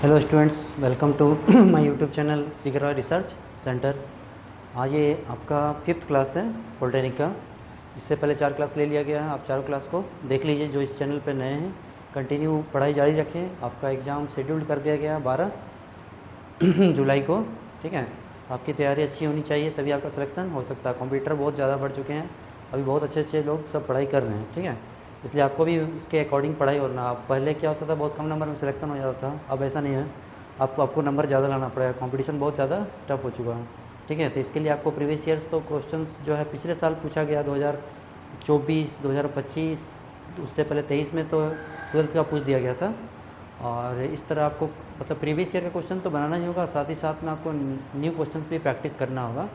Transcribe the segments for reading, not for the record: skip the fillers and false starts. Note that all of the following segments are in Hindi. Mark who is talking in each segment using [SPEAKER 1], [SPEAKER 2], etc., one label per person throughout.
[SPEAKER 1] Hello students, welcome to my YouTube channel Sikar research centre. आज ये आपका 5th क्लास है पॉलिटेक्निक का। इससे पहले 4 क्लास ले लिया गया है, आप चारों क्लास को देख लीजिए। जो इस चैनल पर नए हैं, कंटिन्यू पढ़ाई जारी रखें। आपका एग्ज़ाम शेड्यूल्ड कर दिया गया है 12 जुलाई को, ठीक है। तो आपकी तैयारी अच्छी होनी चाहिए, तभी आपका सिलेक्शन हो सकता है। कंप्यूटर बहुत ज़्यादा बढ़ चुके हैं, अभी बहुत अच्छे अच्छे लोग सब पढ़ाई कर रहे हैं, ठीक है। इसलिए आपको भी उसके अकॉर्डिंग पढ़ाई होना। आप पहले क्या होता था, बहुत कम नंबर में सिलेक्शन हो जाता था, अब ऐसा नहीं है। आपको नंबर ज़्यादा लाना पड़ेगा, कंपटीशन बहुत ज़्यादा टफ हो चुका है, ठीक है। तो इसके लिए आपको प्रीवियस ईयर्स तो क्वेश्चंस जो है पिछले साल पूछा गया 2024, 2025, उससे पहले 23 में तो 12th का पूछ दिया गया था। और इस तरह आपको मतलब प्रीवियस ईयर का क्वेश्चन तो बनाना ही होगा, साथ ही साथ में आपको न्यू क्वेश्चंस भी प्रैक्टिस करना होगा,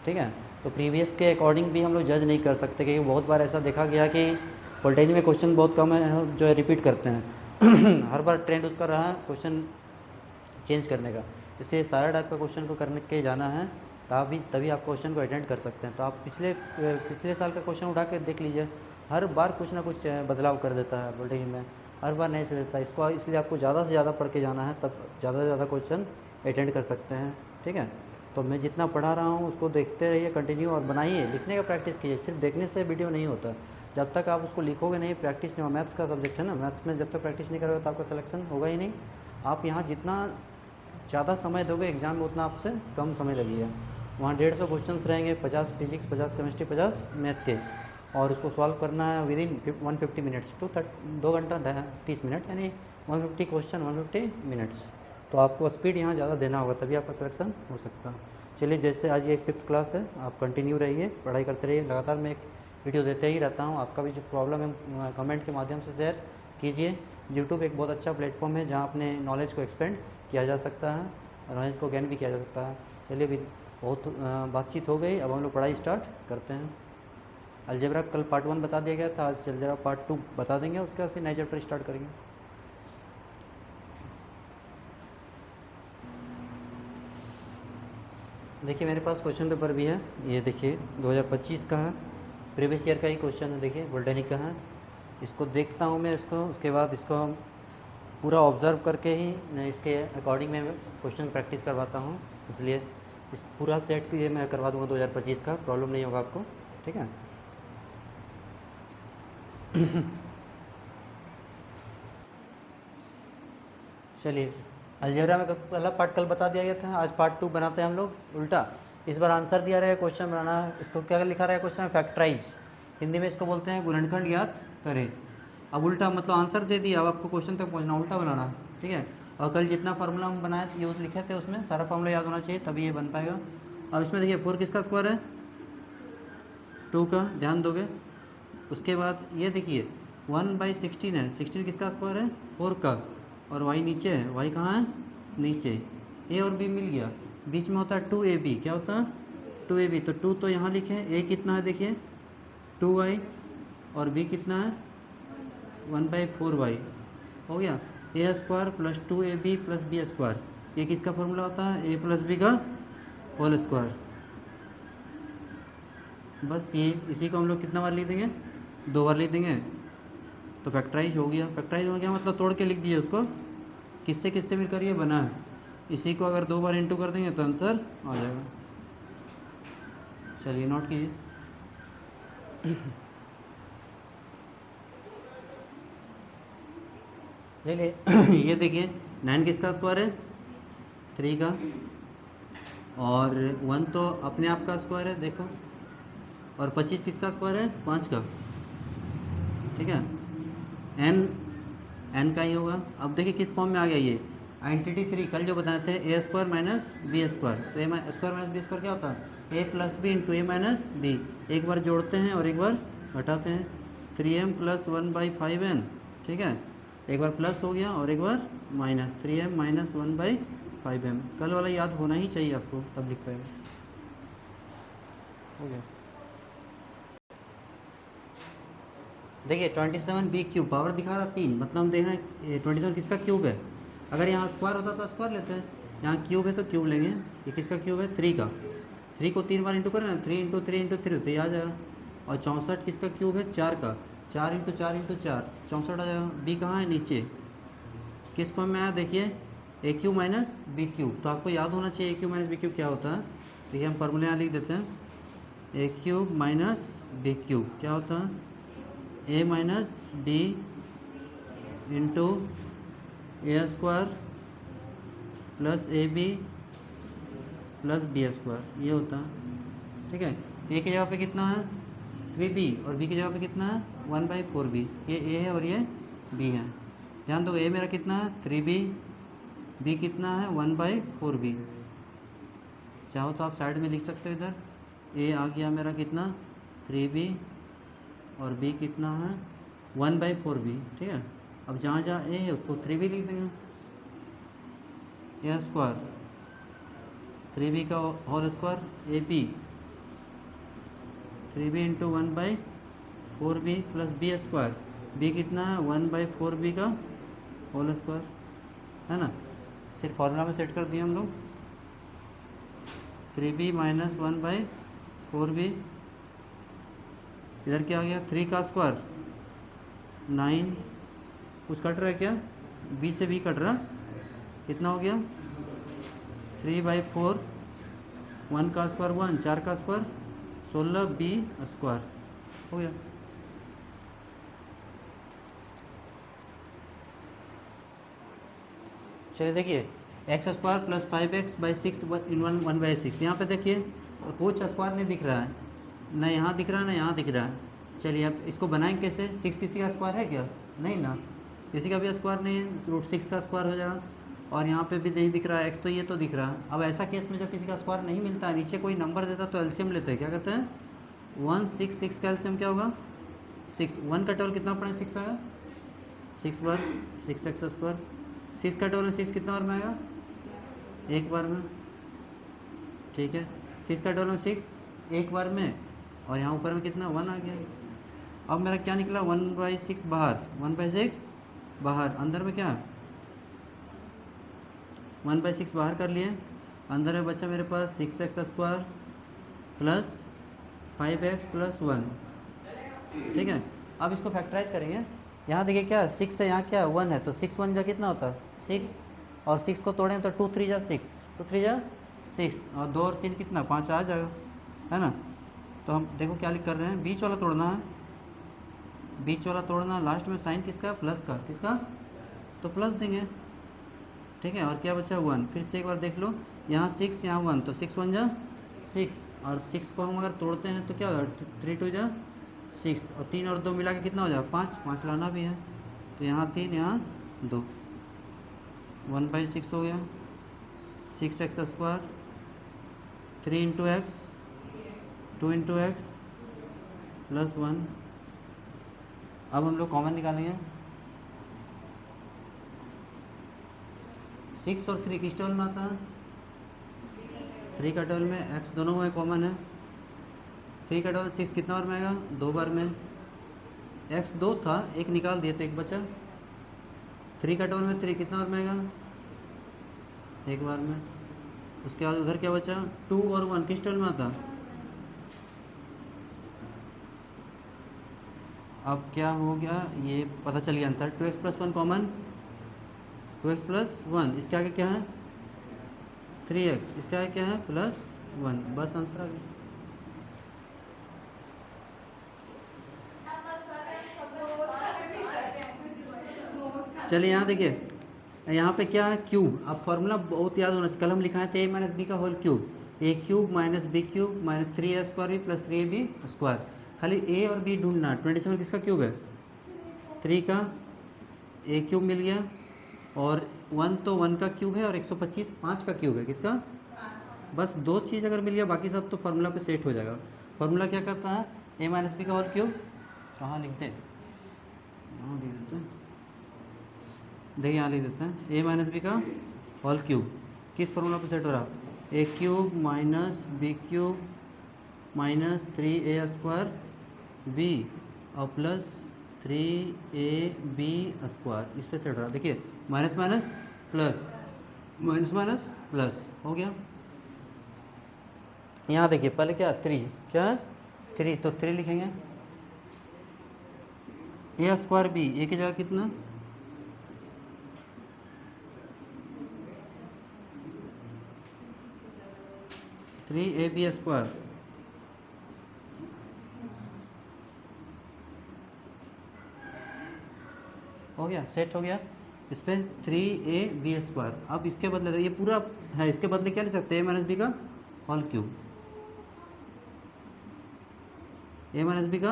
[SPEAKER 1] ठीक है। तो प्रीवियस के अकॉर्डिंग भी हम लोग जज नहीं कर सकते, क्योंकि बहुत बार ऐसा देखा गया कि पॉलिटेक्निक में क्वेश्चन बहुत कम है जो है रिपीट करते हैं हर बार ट्रेंड उसका रहा क्वेश्चन चेंज करने का। इससे सारा टाइप का क्वेश्चन को करने के जाना है, तभी आप क्वेश्चन को अटेंड कर सकते हैं। तो आप पिछले साल का क्वेश्चन उठा के देख लीजिए, हर बार कुछ ना कुछ बदलाव कर देता है पॉलिटेक्निक में, हर बार नहीं से देता इसको। इसलिए आपको ज़्यादा से ज़्यादा पढ़ के जाना है, तब ज़्यादा से ज़्यादा क्वेश्चन अटेंड कर सकते हैं, ठीक है। तो मैं जितना पढ़ा रहा हूँ उसको देखते रहिए कंटिन्यू, और बनाइए, लिखने का प्रैक्टिस कीजिए। सिर्फ देखने से वीडियो नहीं होता, जब तक आप उसको लिखोगे नहीं, प्रैक्टिस नहीं हो। मैथ्स का सब्जेक्ट है ना, मैथ्स में जब तक प्रैक्टिस नहीं करोगे तो आपका सिलेक्शन होगा ही नहीं। आप यहाँ जितना ज़्यादा समय दोगे एग्ज़ाम में, उतना आपसे कम समय लगेगा। वहाँ 150 क्वेश्चन रहेंगे, 50 फिजिक्स, 50 केमिस्ट्री, 50 मैथ के, और उसको सॉल्व करना है विद इन 150 मिनट्स टू 2 घंटा 30 मिनट, यानी 150 क्वेश्चन 150 मिनट्स। तो आपको स्पीड यहाँ ज़्यादा देना होगा, तभी आपका सिलेक्शन हो सकता है। चलिए, जैसे आज ये 5th क्लास है, आप कंटिन्यू रहिए, पढ़ाई करते रहिए। लगातार मैं एक वीडियो देते ही रहता हूँ। आपका भी जो प्रॉब्लम है कमेंट के माध्यम से शेयर कीजिए। यूट्यूब एक बहुत अच्छा प्लेटफॉर्म है जहाँ अपने नॉलेज को एक्सपेंड किया जा सकता है, नॉलेज को गेन भी किया जा सकता है। चलिए, भी बहुत बातचीत हो गई, अब हम लोग पढ़ाई स्टार्ट करते हैं। अलजेब्रा कल पार्ट 1 बता दिया गया था, आज अलजेब्रा पार्ट 2 बता देंगे, उसके बाद फिर नए चैप्टर स्टार्ट करेंगे। देखिए, मेरे पास क्वेश्चन पेपर भी है, ये देखिए 2025 का है, प्रीवियस ईयर का ही क्वेश्चन है। देखिए पॉलिटेक्निक का है, इसको देखता हूँ मैं इसको, उसके बाद इसको पूरा ऑब्ज़र्व करके ही मैं इसके अकॉर्डिंग मैं क्वेश्चन प्रैक्टिस करवाता हूँ। इसलिए इस पूरा सेट ये मैं करवा दूँगा 2025 का, प्रॉब्लम नहीं होगा आपको, ठीक है। चलिए, अलजेब्रा में पहला पार्ट कल बता दिया गया था, आज पार्ट 2 बनाते हैं हम लोग उल्टा। इस बार आंसर दिया रहेगा, क्वेश्चन बनाना है। इसको क्या लिखा रहेगा क्वेश्चन में, फैक्टराइज, हिंदी में इसको बोलते हैं गुणनखंड ज्ञात करें। अब उल्टा मतलब आंसर दे दिया, अब आपको क्वेश्चन तक पहुंचना, उल्टा बनाना, ठीक है। और कल जितना फार्मूला हम बनाए यूज लिखे थे, उसमें सारा फार्मूला याद होना चाहिए, तभी ये बन पाएगा। अब इसमें देखिए 4 किसका स्क्वायर है, 2 का, ध्यान दोगे। उसके बाद ये देखिए 1/16 है, 16 किसका स्क्वायर है, 4 का, और y नीचे है, y कहाँ है, नीचे। a और b मिल गया, बीच में होता है 2ab, क्या होता है 2ab, तो 2 तो यहाँ लिखें, a कितना है देखिए 2y, और b कितना है 1/4y, हो गया। a square plus 2ab plus b square, ये किसका फॉर्मूला होता है, a प्लस b का होल स्क्वायर। बस ये इसी को हम लोग कितना बार लिख देंगे, 2 बार लिख देंगे, तो फैक्टराइज हो गया। फैक्टराइज हो गया मतलब तोड़ के लिख दीजिए उसको, किससे किससे मिलकर ये बना है। इसी को अगर 2 बार इंटू कर देंगे तो आंसर आ जाएगा। चलिए नोट कीजिए। चलिए ये देखिए 9 किसका स्क्वायर है, 3 का, और 1 तो अपने आप का स्क्वायर है देखो, और 25 किसका स्क्वायर है, 5 का, ठीक है। एन का ही होगा। अब देखिए किस फॉर्म में आ गया ये, आइडेंटिटी 3 कल जो बताए थे, ए स्क्वायर माइनस बी स्क्वायर। तो ए स्क्वायर माइनस बी स्क्वायर क्या होता है, ए प्लस बी इंटू ए माइनस बी। एक बार जोड़ते हैं और एक बार घटाते हैं, 3m प्लस 1/5n, ठीक है। एक बार प्लस हो गया और एक बार माइनस, 3m माइनस 1/5m। कल वाला याद होना ही चाहिए आपको, तब लिख पाएंगे, हो गया। देखिए 27b³ पावर दिखा रहा 3, मतलब हम देख रहे हैं 27 किसका क्यूब है। अगर यहाँ स्क्वायर होता तो स्क्वायर लेते हैं, यहाँ क्यूब है तो क्यूब लेंगे। ये किसका क्यूब है, 3 का। 3 को 3 बार इंटू करें ना, 3 इंटू 3 इंटू 3 तो ये आ जाएगा। और 64 किसका क्यूब है, 4 का, 4 इंटू 4 इंटू 4, 64 आ जाएगा। बी कहाँ है, नीचे। किस फॉर्म में आया देखिए, ए क्यू माइनस बी क्यू। तो आपको याद होना चाहिए ए क्यू माइनस बी क्यू क्या होता है। तो ये हम फॉर्मूले यहाँ लिख देते हैं, a cube minus b cube क्या होता है, a minus b into a square plus a b plus b square, ये होता है। ठीक है, ए की जगह पे कितना है 3b और b की जगह पे कितना है 1/4b। ये a है और ये b है। ध्यान दो, a मेरा कितना है 3b, b कितना है 1/4b। चाहो तो आप साइड में लिख सकते हो, इधर a आ गया मेरा कितना 3b और b कितना है 1/4b। ठीक है, अब जहाँ जहाँ a है उसको 3b लिख देंगे, a स्क्वायर 3b का whole square a b 3b into 1/4b plus b square, b कितना है 1/4b का होल स्क्वायर, है ना। सिर्फ फॉर्मूला में सेट कर दिए हम लोग, 3b माइनस 1/4b, इधर क्या आ गया 3 का स्क्वायर 9, कुछ कट रहा है क्या, b से b कट रहा, कितना हो गया 3/4, 1 का स्क्वायर 1, 4 का स्क्वायर 16b स्क्वायर हो गया। चलिए देखिए, एक्स स्क्वायर प्लस 5x/6 इन 1/6। यहाँ पे देखिए कुछ स्क्वायर नहीं दिख रहा है, ना यहाँ दिख रहा है ना यहाँ दिख रहा है। चलिए अब इसको बनाएंगे कैसे, 6 किसी का स्क्वायर है क्या, नहीं ना, किसी का भी स्क्वायर नहीं है, √6 का स्क्वायर हो जाएगा। और यहाँ पे भी नहीं दिख रहा है एक्स, तो ये तो दिख रहा है। अब ऐसा केस में जब किसी का स्क्वायर नहीं मिलता, नीचे कोई नंबर देता तो एलसीएम लेते हैं, क्या कहते हैं 166 का एलसीएम क्या होगा 6, 1 का टेबल कितना पड़ेगा 6 आएगा, 6 बार 6x स्क्वायर, 6 का टेबल 6 कितना बार में आएगा, एक बार में। ठीक है, 6 का टेबल 6 एक बार में, और यहाँ ऊपर में कितना 1 आ गया। अब मेरा क्या निकला 1/6 बाहर, 1/6 बाहर, अंदर में क्या 1/6 बाहर कर लिए, अंदर में बचा मेरे पास 6x square plus 5x plus 1। ठीक है, अब इसको फैक्टराइज करेंगे। यहाँ देखिए क्या 6 है, यहाँ क्या 1 है, तो 6 1 जा कितना होता है 6, और 6 को तोड़ें तो 2 3 जा 6, 2 3 जा 6, और 2 और 3 कितना 5 आ जाएगा, है ना। तो हम देखो क्या लिख कर रहे हैं, बीच वाला तोड़ना है, बीच वाला तोड़ना, लास्ट में साइन किसका प्लस का, किसका, तो प्लस देंगे। ठीक है, और क्या बचा 1, फिर से एक बार देख लो, यहाँ 6 यहाँ 1, तो 6 1 जा 6, और 6 को हम अगर तोड़ते हैं तो क्या होगा 3 2 जा 6, और 3 और 2 मिला के कितना हो जाएगा 5, 5 लाना भी है, तो यहाँ 3 यहाँ 2, 1/6 हो गया, 6x square 3 into x 2 into x plus 1। अब हम लोग कॉमन निकालेंगे, 6 और 3 किस टेबल में आता है, 3 का टेबल में, x दोनों में कॉमन है, 3 का टेबल 6 कितना बार में आएगा 2 बार में, x 2 था एक निकाल दिए तो एक बचा, 3 का टेबल में 3 कितना बार में आएगा एक बार में। उसके बाद उधर क्या बचा 2 और 1 किस टेबल में आता, अब क्या हो गया ये पता चल गया answer, 2x plus 1 common, 2x plus 1, इसके आगे क्या है 3x, इसके आगे क्या है प्लस 1, बस आंसर आ गया। चलिए यहाँ देखिए, यहाँ पे क्या है क्यूब, अब फॉर्मूला बहुत याद होना चाहिए, कल हम लिखा है a माइनस बी का whole cube, a cube minus b cube minus 3a square b plus 3ab square. खाली a और b ढूंढना, 27 किसका क्यूब है 3 का, a क्यूब मिल गया, और 1 तो 1 का क्यूब है, और 125 5 का क्यूब है, किसका, बस 2 चीज़ अगर मिल गया बाकी सब तो फार्मूला पे सेट हो जाएगा। फार्मूला क्या करता है a माइनस बी का होल क्यूब, कहाँ लिखते हैं, यहाँ लिख देते हैं, देखिए यहाँ लिख देते हैं a माइनस बी का होल क्यूब, किस फार्मूला पे सेट हो रहा है, a cube minus b cube minus 3a square b और प्लस 3ab स्क्वायर, इस पे सेट हो रहा है। देखिए minus minus plus, minus minus plus हो गया। यहाँ देखिए पहले क्या 3, क्या है 3, तो 3 लिखेंगे, a स्क्वायर बी, ए की जगह कितना 3ab²। हो गया, सेट हो गया। इस पर 3ab²। अब इसके बदले ये पूरा है, इसके बदले क्या ले सकते हैं, a माइनस बी का whole cube, a minus b का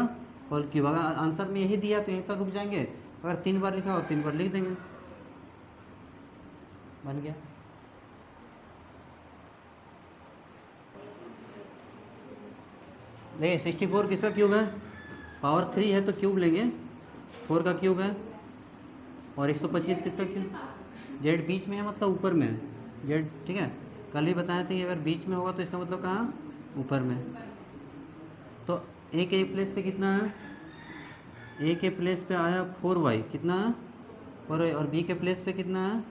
[SPEAKER 1] होल क्यूब। अगर आंसर में यही दिया तो यहीं तक रुक जाएंगे, अगर 3 बार लिखा हो 3 बार लिख देंगे, बन गया। देखिए 64 किसका क्यूब है, पावर 3 है तो क्यूब लेंगे, 4 का क्यूब है। और 125 किसका क्यूब, जेड बीच में है मतलब ऊपर में है, जेड ठीक है। कल भी बताया था कि अगर बीच में होगा तो इसका मतलब कहाँ, ऊपर में। तो ए के प्लेस पे कितना है, ए के प्लेस पे आया 4y कितना है, और बी के प्लेस पे कितना है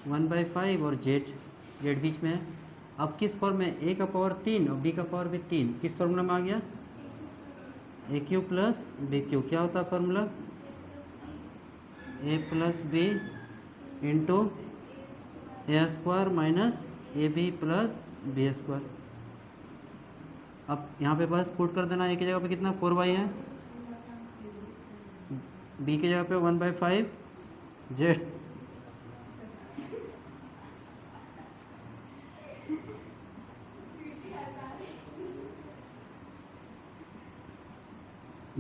[SPEAKER 1] 1/5, और जेड बीच में है। अब किस फॉर्म में, ए का पावर 3 और बी का पावर भी 3, किस फॉर्मूला में आ गया, a cube plus b cube. क्या होता है formula, a plus b into a² minus a b plus b²। अब यहाँ पे बस पुट कर देना, ए की जगह पे कितना 4y है, बी की जगह पे 1/5, जेड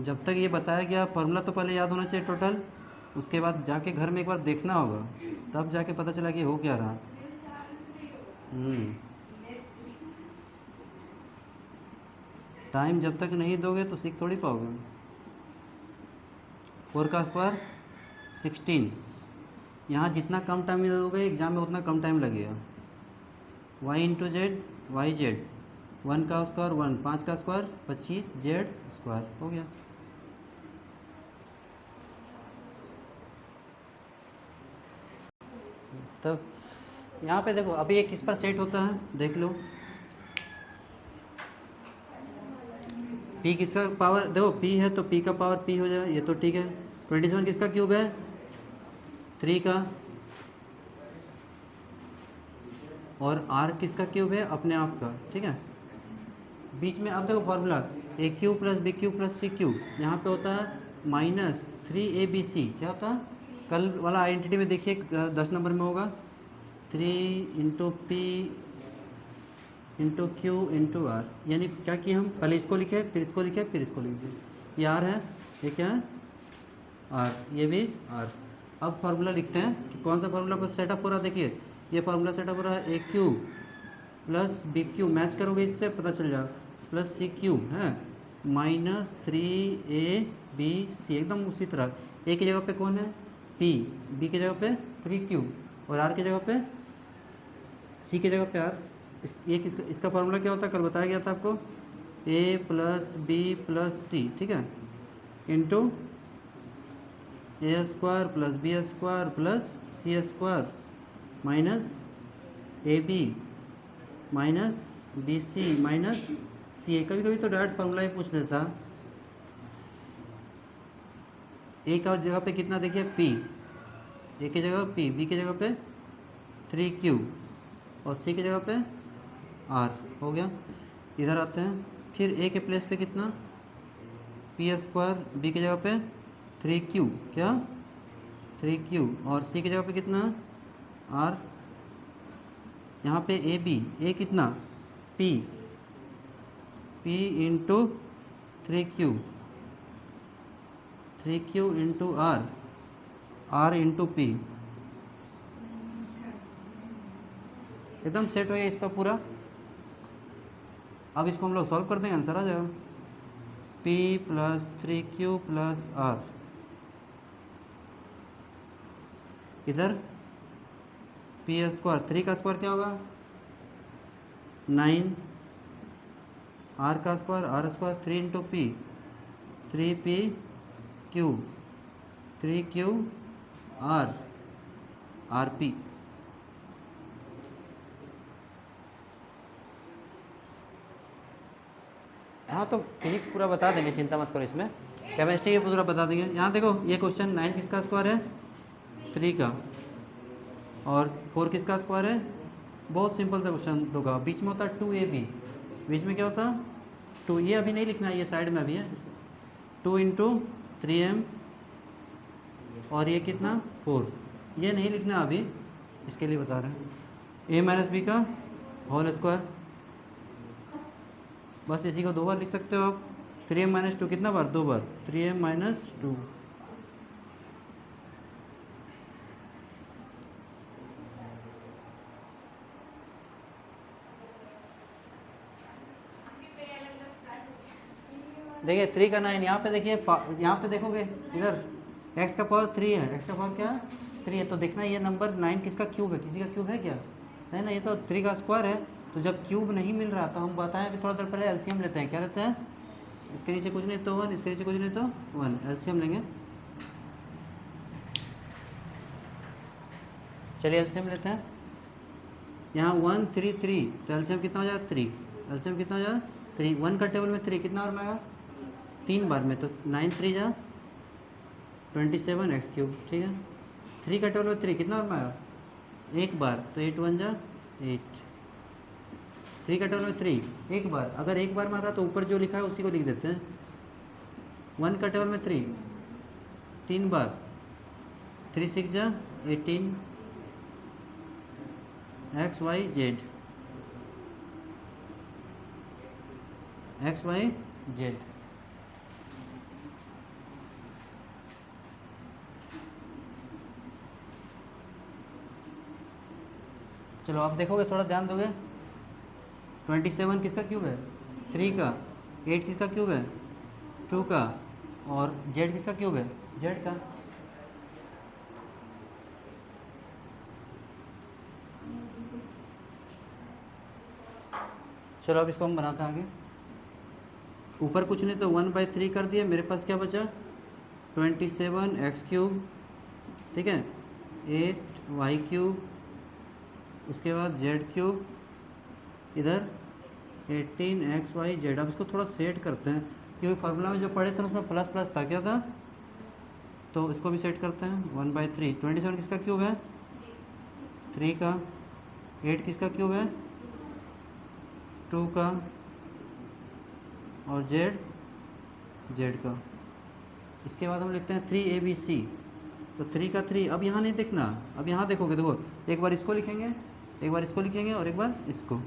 [SPEAKER 1] जब तक ये बताया गया फॉर्मूला तो पहले याद होना चाहिए टोटल, उसके बाद जाके घर में एक बार देखना होगा, तब जाके पता चला कि हो क्या रहा। टाइम जब तक नहीं दोगे तो सीख थोड़ी पाओगे। 4 का स्क्वायर 16, यहाँ जितना कम टाइम में दोगे एग्जाम में उतना कम टाइम लगेगा। y into z, y z, 1 का स्क्वायर 1, 5 का स्क्वायर 25, जेड स्क्वायर हो गया। तब यहाँ पे देखो अभी ये किस पर सेट होता है, देख लो। p किसका पावर, देखो p है तो p का पावर p हो जाए, ये तो ठीक है। 27 किसका क्यूब है, 3 का, और r किसका क्यूब है, अपने आप का, ठीक है। बीच में अब देखो formula a cube plus b cube plus c cube, यहाँ पे होता है -3abc। क्या होता है, कल वाला आइडेंटिटी में देखिए 10 नंबर में होगा 3 into p into q into r. यानी क्या किए हम, पहले इसको लिखे फिर इसको लिखे फिर इसको लिखे, ये आर है, ये क्या है आर, ये भी आर। अब फार्मूला लिखते हैं कि कौन सा फार्मूला पर सेटअप हो रहा है। देखिए ये फार्मूला सेटअप हो रहा है, a cube plus b cube, match करोगे इससे पता चल जाएगा, प्लस सी क्यू है -3ab, एकदम उसी तरह। ए की जगह पे कौन है p, बी की जगह पे 3q, और आर की जगह पे, सी की जगह पे आर। ये इसका फार्मूला क्या होता है, कल बताया गया था आपको, a plus b plus c, ठीक है, into a² plus b² plus c² minus ab minus bc minus ca। कभी कभी तो डायरेक्ट फार्मूला ही पूछ लेता। ए का जगह पे कितना देखिए p, ए की जगह p, बी की जगह पे 3q, और सी की जगह पे r हो गया। इधर आते हैं, फिर ए के प्लेस पे कितना p², बी की जगह पे 3q, क्या 3q, और सी की जगह पे कितना r। यहाँ पे ए बी, ए कितना p into 3q into r into p। एकदम सेट हो गया इस पर पूरा। अब इसको हम लोग सॉल्व कर देंगे, आंसर आ जाएगा p plus 3q plus r। इधर p², 3 का स्क्वायर क्या होगा 9, r का square r², 3 into P, 3p rp। हाँ तो फिजिक्स पूरा बता देंगे, चिंता मत करो, इसमें केमिस्ट्री पूरा बता देंगे। यहाँ देखो ये क्वेश्चन 9 किसका स्क्वायर है 3 का, और 4 किसका स्क्वायर है बहुत सिंपल सा क्वेश्चन होगा। बीच में होता है 2ab, बीच में क्या होता है 2, ये अभी नहीं लिखना है, ये साइड में अभी है। 2 इंटू 3m और ये कितना 4, ये नहीं लिखना अभी, इसके लिए बता रहे हैं। a माइनस बी का होल स्क्वायर, बस इसी को 2 बार लिख सकते हो आप। 3m माइनस 2 कितना बार 2 बार, 3m माइनस 2। देखिए 3 का 9, यहाँ पे देखिए, यहाँ पे देखोगे इधर x का पावर 3 है, x का पावर क्या है 3 है, तो देखना ये नंबर 9 किसका क्यूब है, किसी का क्यूब है क्या, है ना, ये तो 3 का स्क्वायर है। तो जब क्यूब नहीं मिल रहा तो हम बताएं अभी थोड़ा देर पहले एलसीएम लेते हैं, क्या लेते हैं, इसके नीचे कुछ नहीं तो 1, इसके नीचे कुछ नहीं तो 1, एलसीएम लेंगे। चलिए एलसीएम लेते हैं, यहाँ 1 3 3, तो एलसीएम कितना हो जाएगा 3, एलसीएम कितना हो जाएगा 3, 1 का टेबल में 3 कितना बार में आएगा 3 बार में, तो 9 3 जा 27 एक्स क्यूब, ठीक है। 3 का टेबल में 3 कितना बार में आएगा 1 बार, तो 8 1 जा 8। 3 का टेबल में 3 1 बार, अगर 1 बार में आ रहा तो ऊपर जो लिखा है उसी को लिख देते हैं। 1 का टेबल में 3 3 बार, 3 6 जा 18 x y z, x y z. चलो आप देखोगे, थोड़ा ध्यान दोगे, 27 किसका क्यूब है 3 का, 8 किसका क्यूब है 2 का, और जेड किसका क्यूब है जेड का। चलो अब इसको हम बनाते हैं आगे। ऊपर कुछ नहीं तो 1/3 कर दिया, मेरे पास क्या बचा 27 एक्स क्यूब, ठीक है, 8 वाई क्यूब, उसके बाद जेड क्यूब, इधर 18 एक्स वाई जेड। अब इसको थोड़ा सेट करते हैं, क्योंकि फार्मूला में जो पढ़े थे उसमें प्लस प्लस था, क्या था, तो इसको भी सेट करते हैं। 1/3, 27 किसका क्यूब है 3 का, 8 किसका क्यूब है 2 का, और जेड जेड का। इसके बाद हम लिखते हैं 3abc, तो 3 का 3, अब यहाँ नहीं देखना, अब यहाँ देखोगे, देखो एक बार इसको लिखेंगे, एक बार इसको लिखेंगे और एक बार इसको,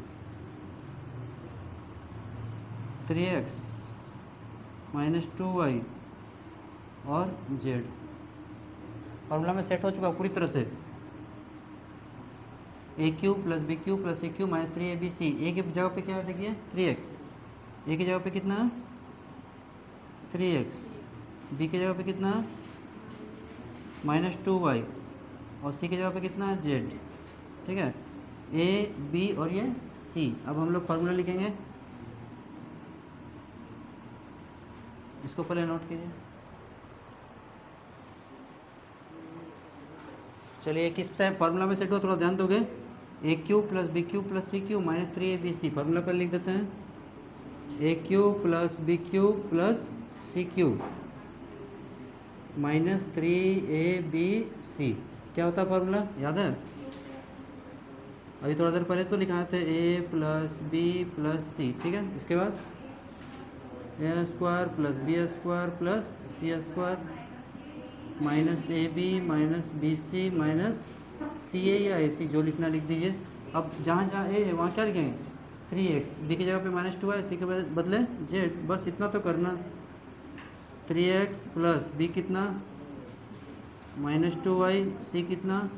[SPEAKER 1] 3x माइनस 2y और z। फॉर्मूला में सेट हो चुका पूरी तरह से। A cube plus b cube plus c cube minus 3abc, a की जगह पे क्या है देखिए 3x, ए की जगह पे कितना है 3x, बी की जगह पे कितना है माइनस 2y, और सी की जगह पे कितना है z, ठीक है, ए बी और ये सी। अब हम लोग फार्मूला लिखेंगे, इसको पहले नोट कीजिए। चलिए किस फार्मूला में सेट हो, थोड़ा ध्यान दोगे, a cube plus b cube plus c cube minus 3abc, formula पर लिख देते हैं, a cube plus b cube plus c cube minus 3abc। क्या होता है फार्मूला याद है, अभी थोड़ा देर पहले तो लिखा थे a plus b plus c, ठीक है। इसके बाद a square plus b square plus c square minus a b minus b c minus c a या ए सी, जो लिखना लिख दीजिए। अब जहाँ जहाँ ए है वहाँ क्या लिखेंगे 3x, बी की जगह पे माइनस 2y, सी के बदले z, बस इतना तो करना। 3x प्लस बी कितना माइनस 2y, सी कितना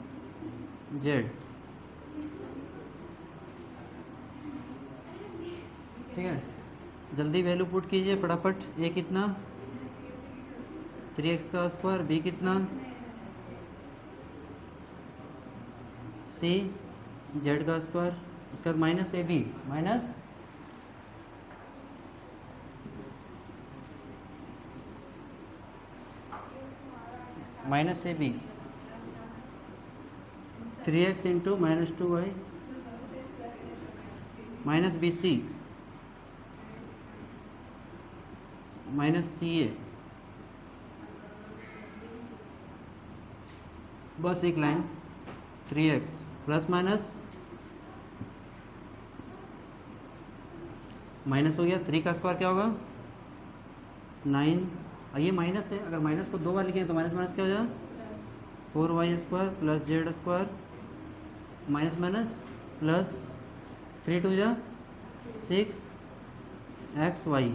[SPEAKER 1] z, ठीक है। जल्दी वैल्यू पुट कीजिए फटाफट, ए कितना 3x का स्क्वायर, बी कितना सी जेड का स्क्वायर, इसके बाद minus a b minus a b 3x into minus 2y minus b c minus c a, बस एक line 3x plus minus minus हो गया, 3 का स्क्वायर क्या होगा 9, और ये माइनस है, अगर माइनस को 2 बार लिखें तो माइनस माइनस क्या हो जाएगा 4y² plus z² minus minus plus 3 two जा 6xy,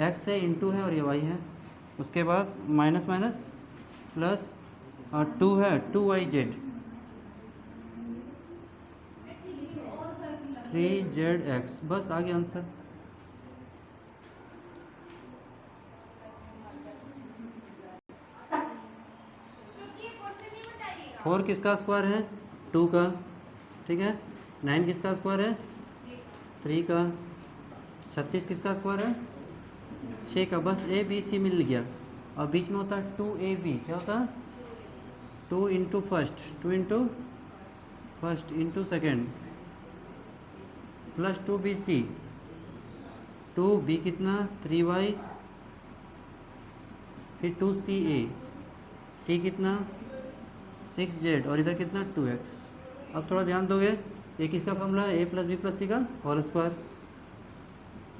[SPEAKER 1] x है इंटू है और ये y है, उसके बाद माइनस माइनस प्लस और 2 है 2yz 3zx, बस आ गया आंसर। फोर किसका स्क्वायर है 2 का, ठीक है। 9 किसका स्क्वायर है 3 का। 36 किसका स्क्वायर है 6 का। बस ए बी सी मिल गया, और बीच में होता है 2ab, क्या होता है 2 into first, 2 into first into second plus 2bc, 2b कितना 3y, फिर 2ca, c कितना 6z, और इधर कितना 2x। अब थोड़ा ध्यान दोगे, ये किसका फॉर्मूला है a प्लस बी प्लस सी का whole square,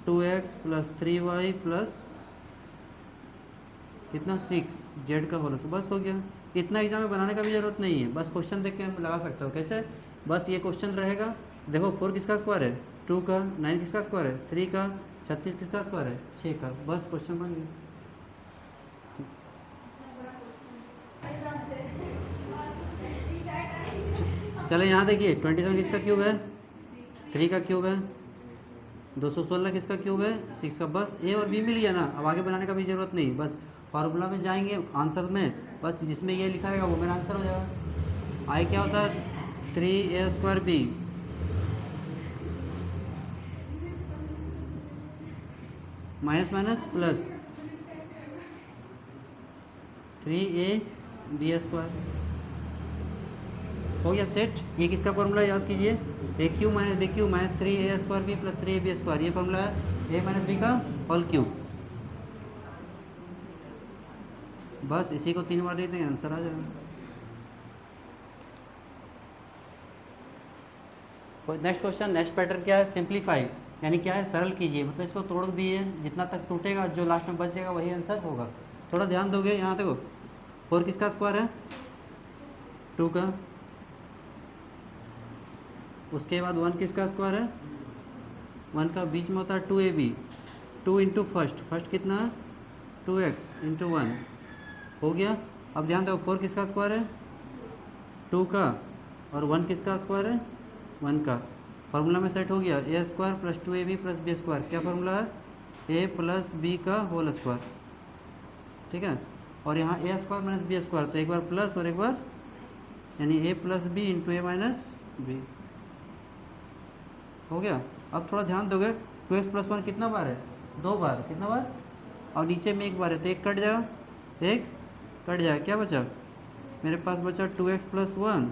[SPEAKER 1] 2x plus 3y plus कितना 6z का होल स्क्वायर, बस हो गया। इतना एग्जाम में बनाने का भी जरूरत नहीं है, बस क्वेश्चन देख के हम लगा सकते हो। कैसे, बस ये क्वेश्चन रहेगा, देखो 4 किसका स्क्वायर है 2 का, 9 किसका स्क्वायर है 3 का, 36 किसका स्क्वायर है 6 का, बस क्वेश्चन बन गया। चलो यहाँ देखिए 27 किसका क्यूब है 3 का क्यूब है, 216 किसका क्यूब है 6 का। बस ए और बी मिल गया ना, अब आगे बनाने का भी जरूरत नहीं, बस फार्मूला में जाएंगे आंसर में, बस जिसमें ये लिखा रहेगा वो मेरा आंसर हो जाएगा। आई क्या होता है 3a² b, minus minus plus 3ab² हो गया सेट। ये किसका फॉर्मूला याद कीजिए, a cube minus b cube minus 3a² b plus 3ab², ये फॉर्मूला है a माइनस बी का होल क्यूब। बस इसी को 3 बार लिख देंगे आंसर आ जाएगा। नेक्स्ट क्वेश्चन, नेक्स्ट पैटर्न क्या है सिंप्लीफाई, यानी क्या है सरल कीजिए, मतलब इसको तोड़ दिए, जितना तक टूटेगा जो लास्ट में बचेगा वही आंसर होगा। थोड़ा ध्यान दोगे, यहाँ देखो 4 किसका स्क्वायर है 2 का, उसके बाद 1 किसका स्क्वायर है 1 का, बीच में होता है 2ab, 2 इंटू फर्स्ट कितना 2x इंटू 1 हो गया। अब ध्यान दो 4 किसका स्क्वायर है 2 का, और 1 किसका स्क्वायर है 1 का, फार्मूला में सेट हो गया a² plus 2ab plus b², क्या फार्मूला है a प्लस b का होल स्क्वायर, ठीक है। और यहाँ a² माइनस b², तो एक बार प्लस और एक बार, यानी a plus b into a minus b हो गया। अब थोड़ा ध्यान दोगे 2x प्लस 1 कितना बार है 2 बार, कितना बार, और नीचे में 1 बार है, तो एक कट जाएगा, एक कट जाएगा, क्या बचा मेरे पास बचा 2x प्लस 1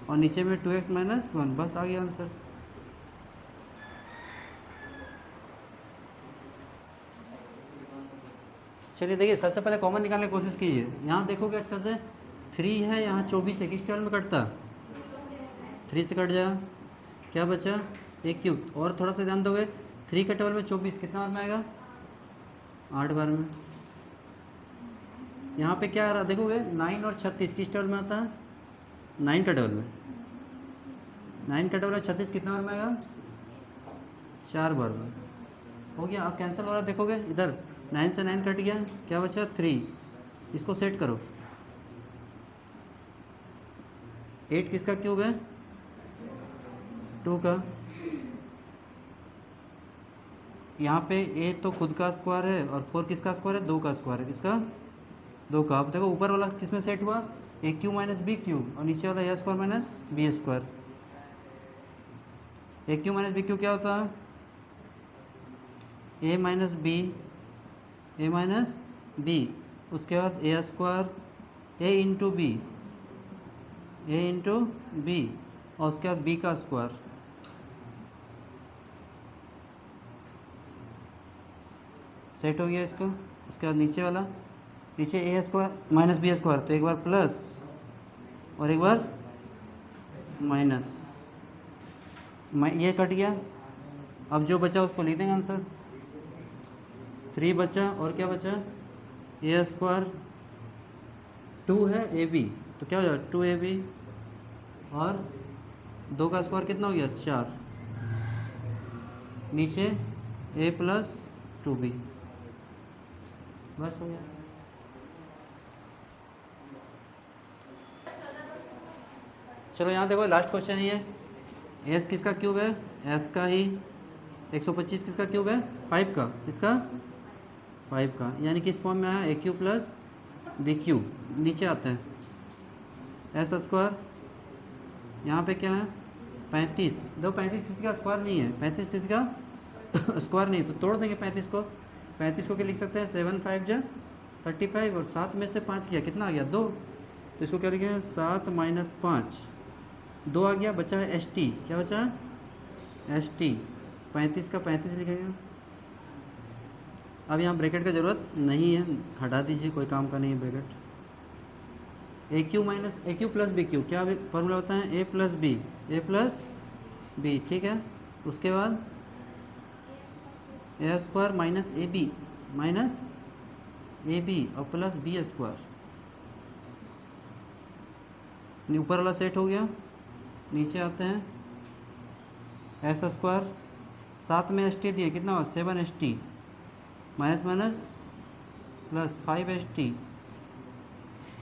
[SPEAKER 1] और नीचे में 2x माइनस 1, बस आ गया आंसर। चलिए देखिए, सबसे पहले कॉमन निकालने की कोशिश कीजिए। यहाँ देखोगे अच्छा से 3 है, यहाँ 24 है, किस टेबल में कटता 3 से कट जाएगा, क्या बचा एक क्यूब। और थोड़ा सा ध्यान दोगे 3 के टेबल में 24 कितना बार में आएगा 8 बार में। यहाँ पे क्या आ रहा देखोगे 9 और 36 किस टेबल में आता है 9 का टेबल में, 9 का टेबल में 36 कितना बार में आएगा 4 बार में हो गया। अब कैंसिल हो रहा है, देखोगे इधर 9 से 9 कट गया, क्या बचा 3, इसको सेट करो। 8 किसका क्यूब है 2 का, यहाँ पे a तो खुद का स्क्वायर है और 4 किसका स्क्वायर है 2 का स्क्वायर है, किसका 2 का। अब देखो ऊपर वाला किस में सेट हुआ a cube minus b cube, और नीचे वाला a² minus b²। a cube minus b cube क्या होता है a माइनस बी, उसके बाद a² a इंटू बी और उसके बाद b का स्क्वायर, सेट हो गया इसको। उसके बाद नीचे वाला, नीचे a² माइनस b², तो एक बार प्लस और एक बार माइनस, ये कट गया, अब जो बचा उसको लिख देंगे आंसर। 3 बचा और क्या बचा, ए स्क्वायर 2 है ए बी, तो क्या हो जाएगा 2ab, और 2 का स्क्वायर कितना हो गया 4, नीचे a प्लस 2b, बस हो गया। चलो यहाँ देखो लास्ट क्वेश्चन ये है, s किसका क्यूब है, s का ही, 125 किसका क्यूब है 5 का, इसका 5 का, यानी कि इस फॉर्म में आया ए क्यू प्लस बी क्यू। नीचे आते हैं एस स्क्वायर, यहाँ पे क्या है 35, दो 35 किसी का स्क्वायर नहीं है, 35 किसी का स्क्वायर नहीं, तो तोड़ देंगे 35 को। 35 को क्या लिख सकते हैं 7 5 जा 35, और 7 में से 5 किया कितना आ गया 2, तो इसको क्या लिखेंगे 7 माइनस 5, 2 आ गया, बचा है एस टी, क्या बचा है एस टी, 35 का 35 लिखेंगे। अब यहाँ ब्रैकेट का ज़रूरत नहीं है, हटा दीजिए, कोई काम का नहीं है ब्रैकेट। ए क्यू माइनस ए क्यू प्लस बी क्यू, क्या फॉर्मूला होता है ए प्लस बी, ठीक है। उसके बाद a square minus a B और प्लस बी स्क्वायर, ऊपर वाला सेट हो गया। नीचे आते हैं एस स्क्वायर, 7 में एस टी दिए कितना हुआ 7 S T, minus minus plus 5 S T,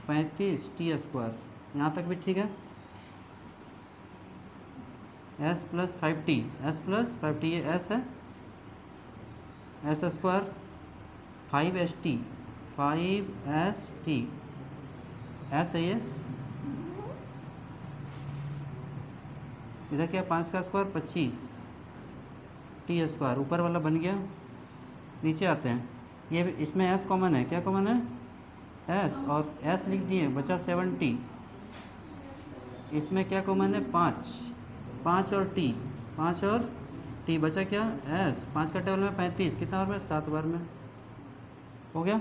[SPEAKER 1] 35 T square, यहाँ तक भी ठीक है। S plus 5t, S plus 5t, ये एस है, S square 5 S T, 5 S T, S है ये, इधर क्या 5 का स्क्वायर 25 टी स्क्वायर, ऊपर वाला बन गया। नीचे आते हैं, ये इसमें एस कॉमन है, क्या कॉमन है एस, और एस लिख दिए, बचा 7t, इसमें क्या कॉमन है 5 और टी, 5 और टी, बचा क्या एस, 5 का टेबल में 35, कितना बार में 7 बार में, हो गया।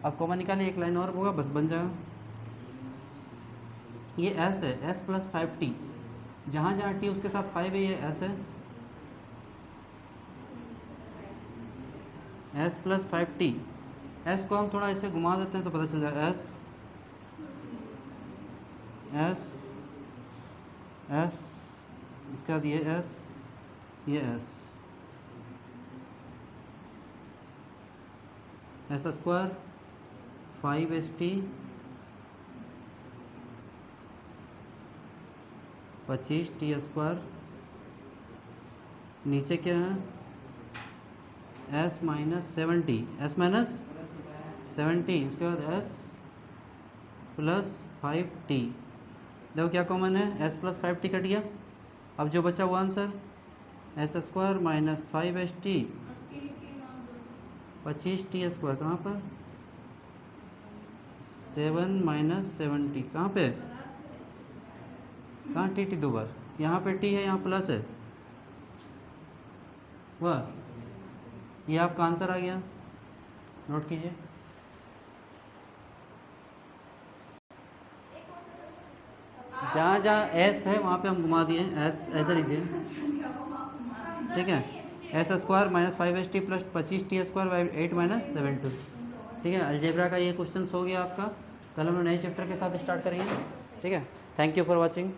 [SPEAKER 1] अब कॉमन निकालिए, एक लाइन और होगा बस बन जाएगा। ये एस है, एस प्लस 5t, जहाँ जहाँ टी उसके साथ 5 है, ये एस है, एस प्लस 5t, एस को हम थोड़ा ऐसे घुमा देते हैं तो पता चल जाएगा एस एस एस, इसके बाद ये एस, ये S square 5 S T 25 T square, नीचे क्या है एस माइनस 70, एस माइनस 70, उसके बाद एस प्लस 5t, देखो क्या कॉमन है एस प्लस 5t कट गया। अब जो बचा वो answer S square minus 5 S T 25 T square, कहाँ पर 7 माइनस 70, कहाँ पे, कहाँ टी टी 2 बार, यहाँ पे टी है, यहाँ प्लस है, वह ये आपका आंसर आ गया, नोट कीजिए। जहाँ जहाँ एस है वहाँ पे हम घुमा दिए, एस ऐसे लिख दिए, ठीक है। S square minus 5 S T plus 25 T square by 8 minus 7 ठीक है। अलजेब्रा का ये क्वेश्चन हो गया आपका, कल हम नए चैप्टर के साथ स्टार्ट करेंगे, ठीक है। Thank you for watching.